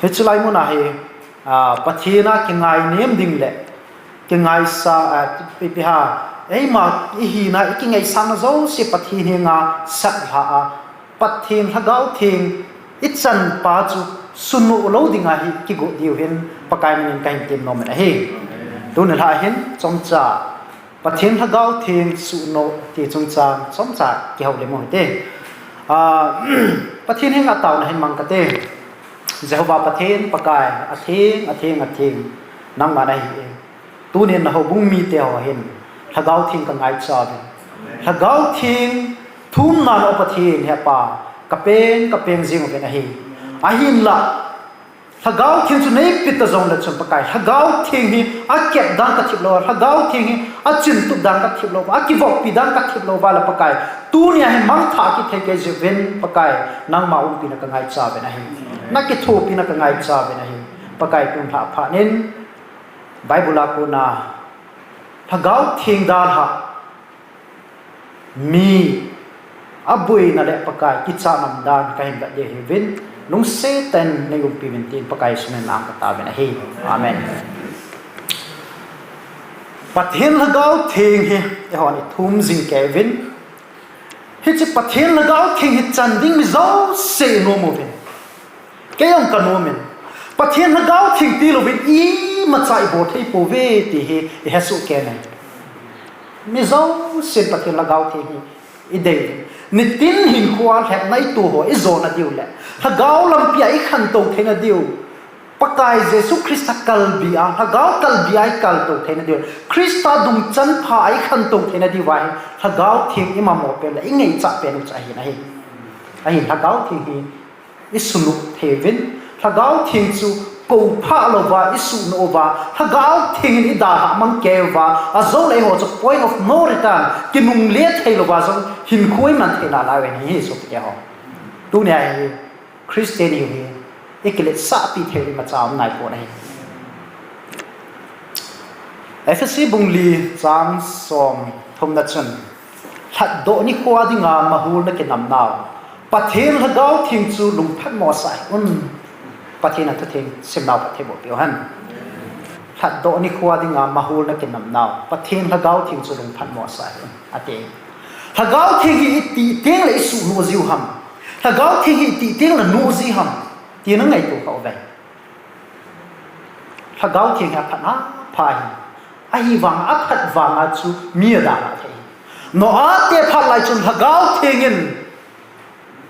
he chulai mo na he pathina ki ngai nem ding le ki ngai sa pi ha ei ma I hi na ki ngai sang zo se pathin he nga sak ha pathin lhagao theng I chan pa chu sunoh lo dinga hi ki go diu hin pakai min kai tim no mena hi tu na la hin chom cha pathin lhagao theng sunoh ti chung cha chom cha ki ho le mo te pathin he nga taw na hin mang ka te Jehovah pathen pakai atheng nang ma na hi tu ne na ho bung mi te ho hin lhagao theng ka ngai cha de lhagao theng thum na no pathen he pa kapeng jing ve na hi ahin la lhagao theng chu nei pit ta zong la chum pakai lhagao theng hi a kep dang ka thip lo lhagao theng hi a chin tu dang ka thip lo a ki vok pi dang ka thip lo ba la pakai tu ne hi mang tha ki the ke je ven pakai nang ma um pi na ka ngai cha ve na hi na ki thu pi na ka ngai cha ve na hi pakai tum tha pha nen bible ko na lhagao theng dar ha mi abui na le pakai ki cha nam dan ka hin da de hi ven nung Satan na yung pimentin pakai sumen ang katabi na hi amen pathen lhagao theng hi ehon I thum jing Kevin hi chi pathen lhagao theng hi chan ding mi zo se no mo vin ke yong ka no men pathen lhagao theng ti lo vin I ma chai bo thei po ve ti hi he su ke na mi zo se pathen lhagao theng hi I dei ni tin hin khwa hek nai tu ho I zo na diu le lhagao lam pi ai khan to the na diu pakai Jesus Christ kal bi a lhagao kal bi ai kal to the na diu Christa dung chan pha ai khan to the na diu wai lhagao theng I ma mo pe la I ngei cha pe nu cha hi na hi ai lhagao theng hi I sunu thevin lhagao theng chu ko pha lo wa I sunoh wa lhagao theng I da ha mang ke wa a zo le ho chu point of no return kinung le thei lo wa zo hin khoi man the na la we ni so ke ho tu ne ai Christian hi ekle sa pi the ma cha am nai po nai FSC bungli chang som thom na chun that do ni khwa dinga mahul na ke nam naw pathen lhagao thing chu lung phat mo sai pathen na theng sim naw the bo pio han that do ni khwa dinga mahul na ke nam naw pathen lhagao thing chu lung phat mo sai ate lhagao thing hi ti teng le su no ziu ham lhagao thing hi ti teng la no zi ham ti na ngai tu khau dai lhagao thing ha phat na pha hi ai wang a phat wang a chu mi da la the no a te phat lai chun lhagao thing in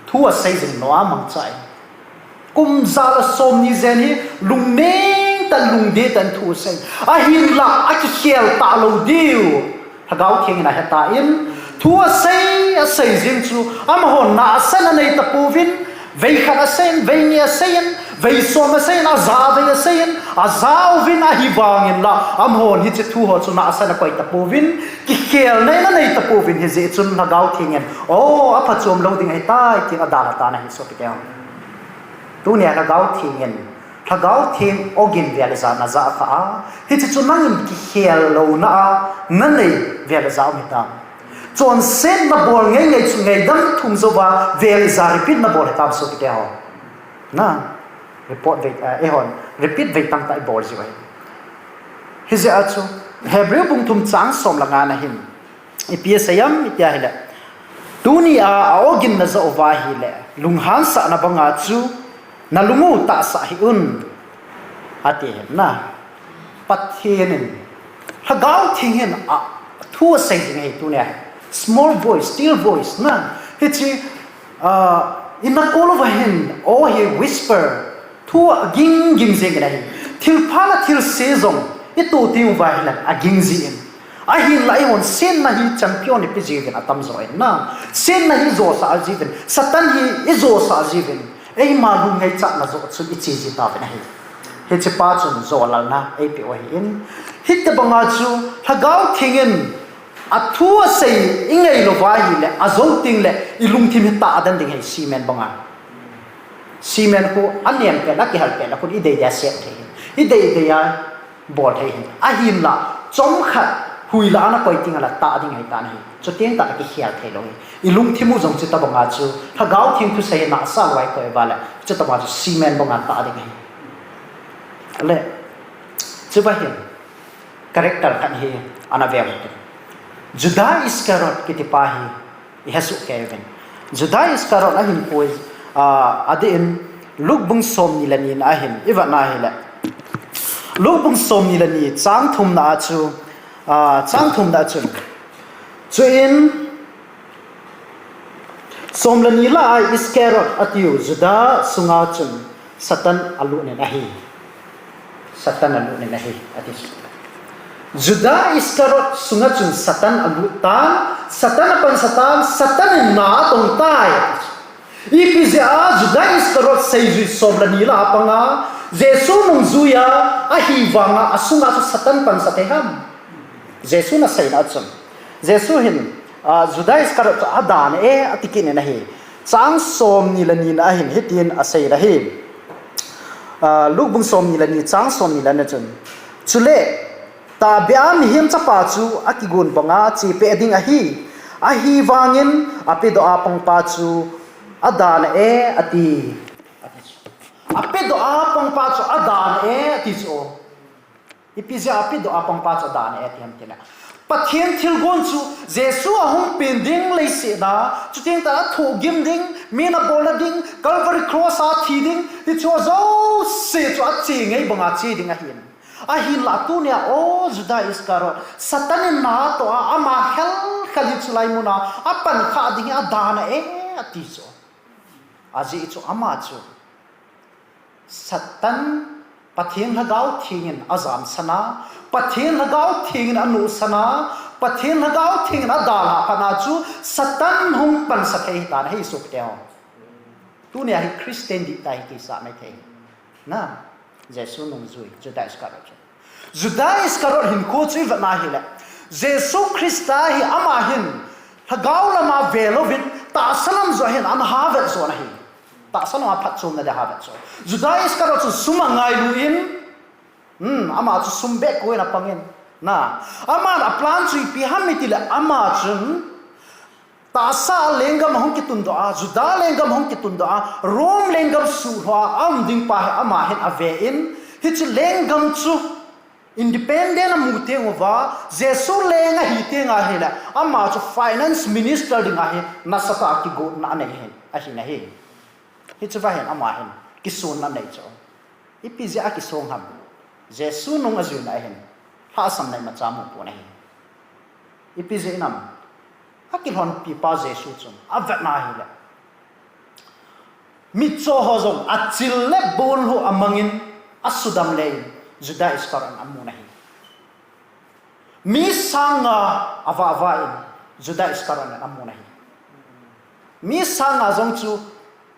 thu a sai jin no a mang chai kum za la som ni zen hi lung neng tan lung de tan thu sai a hin la a ki khel ta lo diu lhagao thing na he ta in thu a sai jin chu am hon na san nei ta pu vin vei khan a sen vei ni a sen vei som a sen a za vei a sen a zau vin a hi wang in la am hon hi che thu ho chu na san a koi ta pu vin ki khel nei na nei ta pu vin hi je chun lhagao thing en o a pha chom lo ding ai tai ti a da la ta na hi so ke tu ne lhagao thing en lhagao thing ogin realiza na za kha hi che chun nang in ki khel lo na na nei realiza mi ta chon sen na bol ngai chu ngai dam thum zo wa realiza repeat na bol ta so ke ho na report ve ehon repeat ve tang tai bol ji wai hi ze achu Hebrew bung thum chang som la nga na hin ipiasayam itya hila tuni a ogin na zo wa hi le lunghan sa na banga chu na lungu ta sa hi un ate na pathen lhagao thing hin a thu sai ngai tu ne small voice still voice na hi chi in the call of him oh he whisper thu ging jeng na hi thil phala thil se zong I tu tiu vai la a ging ji in a hin lai on sen na hi champion ni piji gen atam zo na sen na hi zo sa jiven satan hi izo sa jiven ei ma lu ngai cha na zo chu I chi ji ta na hi he chi pa chun zo la na ei pi o hi in hit the banga chu lhagao thingen a thu sei ingai lo vai le a zo ting le I lung thim ta adan ding he cement banga cement ko aniam pe la ki hal pe la ko I dei ya set the I dei ya bol thei a him la chom khat hui la na koi ting la ta ding hai ta nei cho tieng ta ki khial thei lo I lung thimu jong chi ta banga chu lhagao thing thu sei na sa wai koi ba la chu ta ba chu cement banga ta ding hai le chubahin character kan hi anavel Judah Iscariot kitipahi ihasu Kevin Judah Iscariot ahin pois adin lukbung som nilanin ahin iwa na hila lukbung som nilani chang thum na chu in som lani la Iscariot atiu Judah sunga chun satan alu ne nahi atis Judah Iscariot sunga chun satan alu tan satan apan satan na tong tai ipizia Judah Iscariot seiji soblani la apanga Jesu nung zuya ahiwanga asunga su satan pan sateham Jesu na sei na chun Jesu hin Judah Iscariot adan atikin na hi chang som ni lani na hin hitin asei na hi lukbung som ni lani chang som ni lani chun chule ta biam him chapa chu akigun banga chi pe ding ahi wangin apedo apang pa chu adan ati apedo apang pa chu adan ati so ipizia apedo apang pa chu adan ati ham tina Pathen thilgon chu Jesu ahung pending leise na chuting ta thogim ding mina bola ding Calvary cross a thiding ti chu zo se chu a chingei banga chi ding ahin la tu nia o Judah Iscariot satan na to ama hel khali chulai muna apan kha ding adana ati so aji chu ama chu satan Pathen lhagao thingin azam sana Pathen lhagao thingin anu sana Pathen lhagao thingin adala pana chu satan hung pan sathei tan hei suk teo tu ne hi Christian di tai ki sa mai thei na Jesu nung zui Judah Iscariot hin ko chui va na hi la Jesu Christa hi ama hin lhagao lama velovin ta salam zo hin an havet zo na hi ta salam phat chum na da havet zo Judah Iscariot chu sumangai luin ama chu sumbe ko na pangin na ama na plan chui pi hamitila ama chun tasa lengam hong kitun do Judah lengam hong kitun do Rome lengam su hwa am ding pa ama hen ave in hich lengam chu independent amute ngova Jesu lenga hitenga hela ama chu finance minister dinga he nasaka ki go na nei hen ahina he hich va hen ama hen kisun na nei cho ipizia ki song ham Jesu nung azun na hen ha sam nai macha mo po nei ipizia nam akil hon pi pa Jesu chun avat na hela mitso hozong achil le bol hu amangin asudam le Judah Iscariot amu nahi mi sanga ava Judah Iscariot amu nahi mi sanga zong chu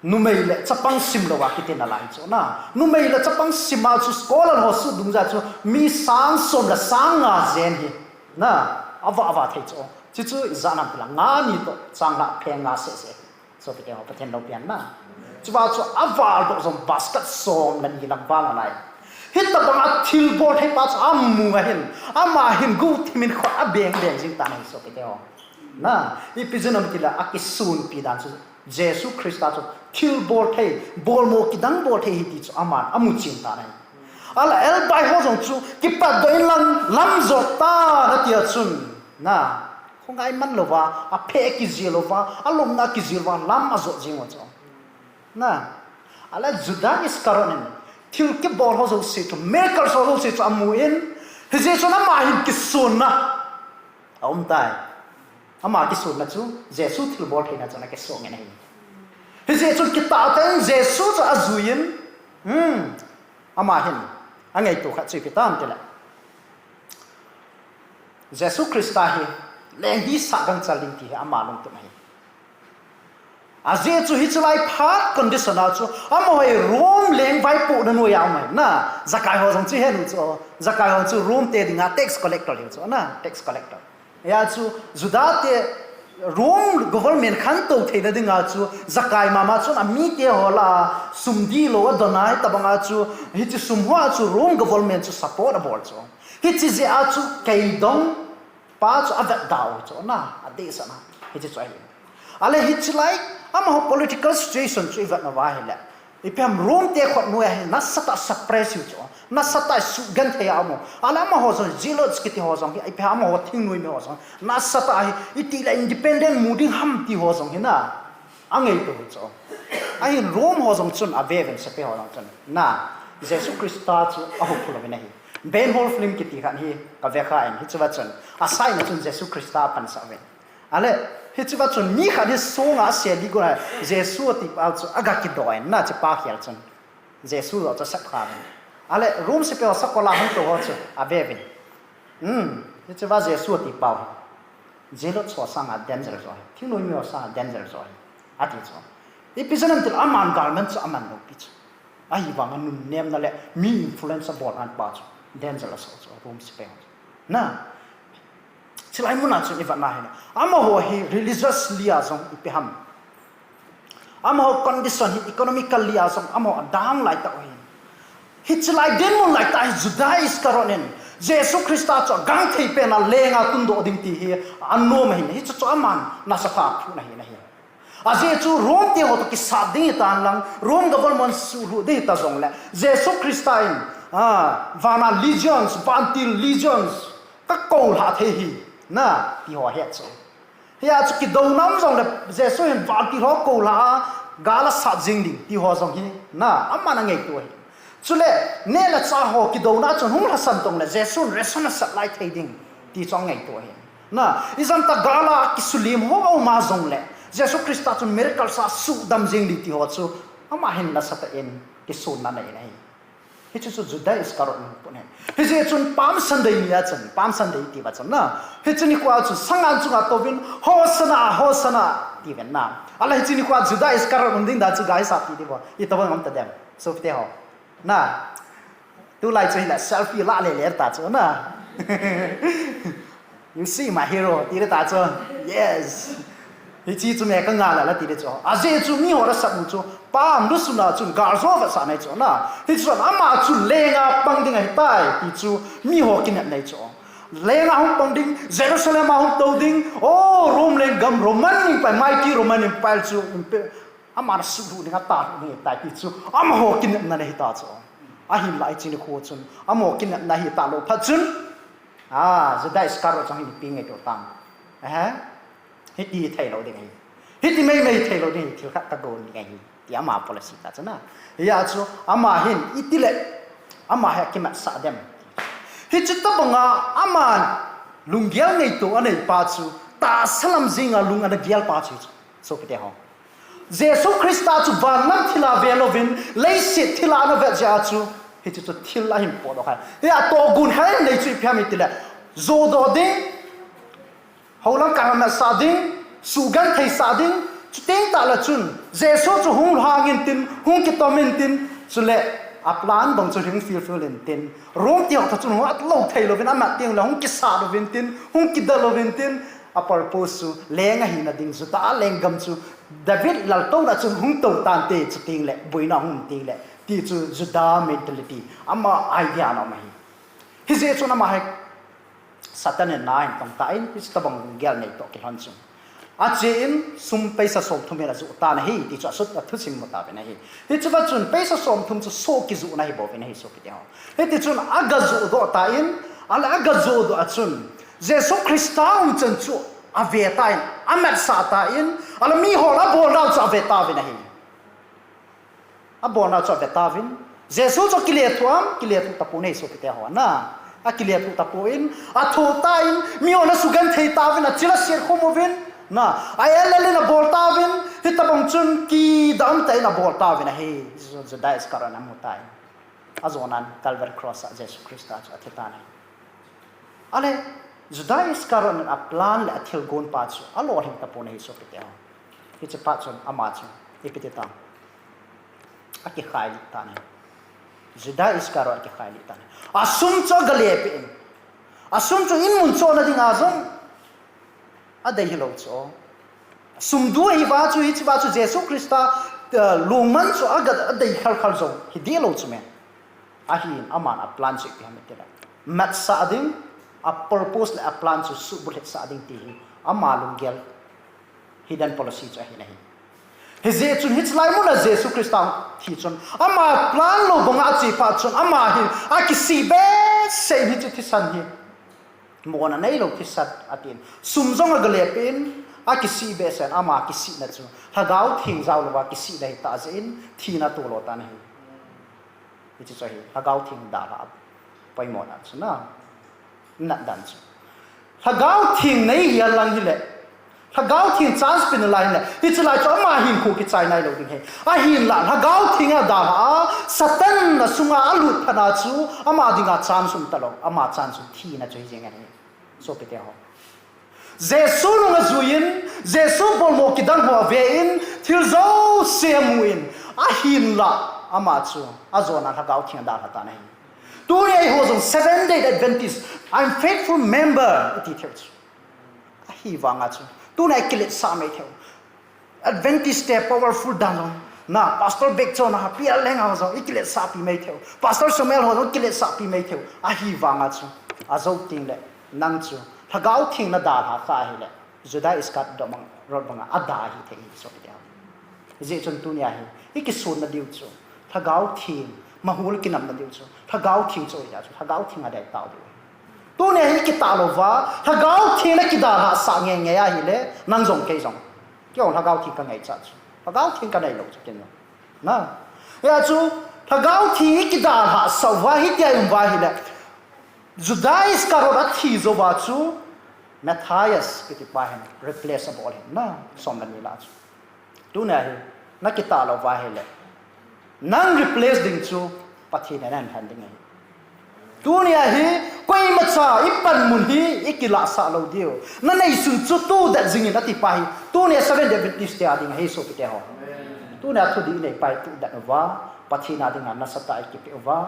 numeile chapang simlo wa kitina lai chu na numeile chapang sima chu scholar ho su dungja chu mi sang som la sanga zen hi na ava thai chu chu izana pila nga ni to changla phenga se so pe ho pathen lo pian na chu ba chu ava do zong basket som lan hi lam ba lai hit the bang thil bot he pas amu hin ama hin go thimin kho abeng jing tan so pe ho na ipizunam kila akisun pi dan chu Jesu Christa chu thil bot he bolmo kidang bot he ti chu ama amu chin ta nai ala el bai ho jong chu kipa do in lam zo ta na tia chun na khongai man lova a phe ki zilova alom na ki zilwa lam azo jing wa chu na ala Judah Iscariot thil ke bor ho zo se to miracle so se to amuin he so na ma hin kisun na om tai ama kisun na chu Jesu thil bor thina chana ke song ne he so ki ta ten Jesu cho azuin ama hin angai to kha chi ki tam te la Jesu Christa hi leng hi sa gang chaling ti ama long to mai aje chu hi chlai phat conditional chu amoi room leng vai pu na no ya mai na zakai ho jong chi hen chu zakai ho chu room te dinga tax collector le chu na tax collector ya chu Judah te room government khan to the na dinga chu zakai mama chu ami te hola sumdi lo donai tabanga chu hi chu sumwa chu room government chu support aboard chu hi chi je a chu kai dong pa chu adat dau chu na ade sa na hi chu ai ale hi chlai ama political situation chu ivat na wa hela ipem rom te khot nuya na sata suppress yu cho na sata su gan the amo ala ma ho so jealous kiti ho song ipem amo ho thing nui me ho song na sata hi iti la independent muding ham ti ho song hina angai to cho ai rom ho song chun aveven se pe ho song chun na Jesus Christa chu a ho phulo me hi ben hol film kiti khan hi ka ve kha en hi chuwa chun asai na chun Jesus Christa pan sa ve ale hi chuwa chun mi kha hi songa se di go Jesus ti pa chu aga ki doi na che pa khial chun Jesus lo cha sak kha ale room se pe sa kola han to ho chu aveven hi chuwa Jesus ti pa jelo cho sang a danger zo thi noi mi sa danger zo ati cho episode til aman garment chu aman no pitch ai wang an nem na le mi influence bol an pa chu dangerous also room se pe na chilai muna chu iwa na hena ama ho hi religious lia song ipeham ama ho condition hi economical lia song ama dang lai ta hin hi chilai den mon lai ta judais karonen Jesus Christa cho gang thei pe na lenga tun do ding ti hi anno ma hin hi chu aman na sa pha phu na hi na hi aje chu rom te ho to ki sa ding tan lang rom government su ru de ta jong la Jesus Christa in vana legions vantil legions ka ko la the hi na ti ho het so ya chu ki do nam jong le Jesus in vantil ho ko la gala sa jing ding ti ho jong hi na amma na ngai to hi chule ne la cha ho ki do na chon hung la san tong le Jesus resona sa lai thei ding ti chong ngai to hi na izam ta gala ki sulim ho ma jong le Jesus Christa chun miracle sa su dam jing di ti ho chu ama hin la sa ta en ki sun na nei nei hi chu judai is karot pune hi je chun pam sandai mi ya chun pam sandai ti ba chun na hi chuni kwa chu sangan chu ga to bin hosana ti ben na ala hi chuni kwa judai is karot unding da chu ga sa ti di bo I to ngam ta dem so te ho na tu lai chu la selfie la le ta chu na you see my hero ti ta chu yes hi chi chu me ka nga la ti de chu a je chu mi ho ra sa mu chu pam lu suna chu gar so va sa nei chu na hi chu ama chu lenga pang ding ai tai ti chu mi ho kin nei chu lenga hong pang ding Jerusalem hong to ding rom leng gam roman ni pa mighty roman empire chu ama su du ni ta ni tai ti chu ama ho kin na nei ta chu a hin lai chi ni kho chun ama kin na hi ta lo pha chun jadai skaro chang hi pi ngai to tang hit đi thầy lo ding hit đi mấy thầy lo ding thiếu khát ta gồn ngay thì ama policy ta chana ya chu ama hin itile ama ha ki mat sa dem hit chu ta banga ama lungyal nei to anei pa chu ta salam zinga lung ana gyal pa chu so pete ho Jesus Christa chu van nam thila velovin lei sit thila na ve ja chu hit chu thila him po do ha ya to gun ha nei chu phya mi tile zo do ding haulang karama sading sugan thai sading chuteng ta la chun jesu chu hung hangin tin hung kitomin tin chule aplan bang chu hing feel in tin rom ti ta chun at lo thai lo vin ama teng la hung ki sa lo vin tin hung ki da lo vin tin a purpose su lenga hina ding su ta lengam chu David lal to na chun hung to tan te chuting le boina hung te le ti chu juda mentality ama idea na ma hi je chu na ma Satan and nine tong tain is tabang gel nei to ki han chung a chin sum paisa som thumela zu ta na hi ti cha sut a thu sing mata na hi ti chu ba chun paisa som thum chu so ki zu na hi bo na hi so ki te ho he ti chun aga zu do ta in ala aga zu do a chun Jesus Christa chun chu a ve ta in amat sa ta in ala mi ho la bo na cha ve ta na hi a bo na cha ve ta vin Jesus chu ki le tu ta pu nei so ki te ho na akilia tu tapuin atho tain miona sugan thei tavin achila ser khomovin na ayelele na boltavin hitabong chun ki dam tai na boltavin he jadai skarana mutai azonan calvary cross Jesus Christa athetana ale jadai skarana a plan le athil gon pa chu alo him tapone hi so pete ha hi che pa chun ama chu epite ta aki khai ta ne jadai skarana ki khai ta ne asum cho galepe asum cho in mun cho na ding azong adai hilo cho sum du hi ba chu Jesus Christa lungman cho agad adai khal zo hi de lo chu me ahin aman a plan chi ha me mat sa ding a purpose la a plan chu su bulet sa ding ti hi ama lungel hidden policy cha hi nahi He chun hits lai mun a Jesu Christa thi chun ama plan lo bonga chi pa chun ama hi a ki si be sei hi chu thi san hi mo na nei lo thi sat atin sum zong a gale pin a ki si be sen ama ki si na chu hagau thing zau lo wa ki si dai ta zin thi na to lo ta nei hi chi cha hi hagau thing da la pai mo na chu na na dan chu hagau thing nei hi lang hi le hagau thing chance pin lai le hi chu lai cho ma hin khu ki chai nai lo ding he a hin la hagau thing a da ha satan na sunga alut phana chu ama dinga chance sum ta lo ama chance thi na choi jeng ani so pe te ho Jesu nung azuin Jesu bol mo kidang ho ve in thil zo semuin a hin la ama chu azona hagau thing da ta nai tu ye ho zong 7-day Adventist I'm faithful member ti thil chu a hi wanga chu tu nai kilit sa mai theo Adventist te powerful dan na pastor bek cho na pia leng a zo ikilet sa pi mai theo pastor somel ho kilet sa pi mai theo a hi wanga chu a zo ting le nang chu hagau thing na da ha ka hi le juda iskat do mang rod banga ada hi the hi so dia je chon tu nya hi ikisun na diu chu hagau thing mahul kinam na diu chu hagau thing cho ya chu hagau thing a dai tao diu tu ne hi kita lo wa hagau thing na kita ha sa nge nge ya hi le nang zong ke zong kyo hagau thing ka ngai cha chu hagau thing ka dai lo chu ken na ya chu hagau thing kita ha sa wa hi tia yum wa hi le Judas ka ro da thi zo wa chu Matthias kiti pa hen replaceable hen na som na ni la chu tu ne hi na kita lo wa hi le nang replace ding chu Pathen nan han ding hi tu ne hi koi ma cha ipan mun hi ikila sa lo dio na nei sun chu tu da jing na ti pa hi tu ne 7 Adventist ya ding hi so pe te ho tu na thu di nei pai tu da wa Pathen na ding na sa ta ki pe wa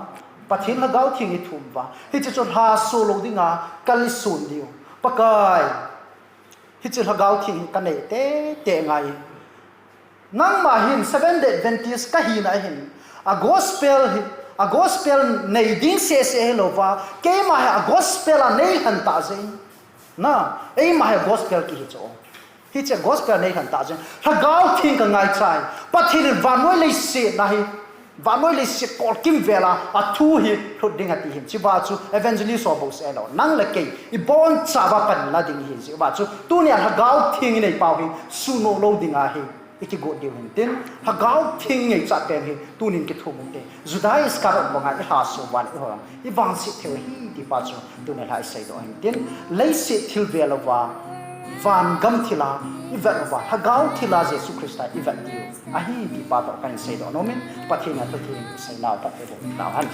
Pathen na gau thing i thum wa hi chu ha so lo dinga kali sun dio pakai hi chu ha gau thing ka nei te ngai nang ma hin 7-day Adventist ka hi na hin a gospel nei ding se lo wa ke ma a gospel a nei han ta zin na ei ma gospel ki hi cho hi che gospel nei han ta zin ha gau thing ka ngai chai Pathen van noi le se na hi van noi le se kol kim vela a thu hi thot ding ati hin chi ba chu evangelist so bo se lo nang le ke I bon cha ba pan la ding hi chi ba chu tu ne ha gau thing nei pau hi sunoh lo ding a hi iki go dio hin tin ha gau thing nei cha tem hi tu nin ki thu mun te Judas ka ro bonga I ha so wan I ho I wang si theo hi ti pa chu tu ne lai sai do hin tin lei se thil vela wa van gam thila I vet wa ha gau thila Jesu Christa I vet dio a hi ti pa to kan sai do no min Pathen na to thi sai na ta pe do na han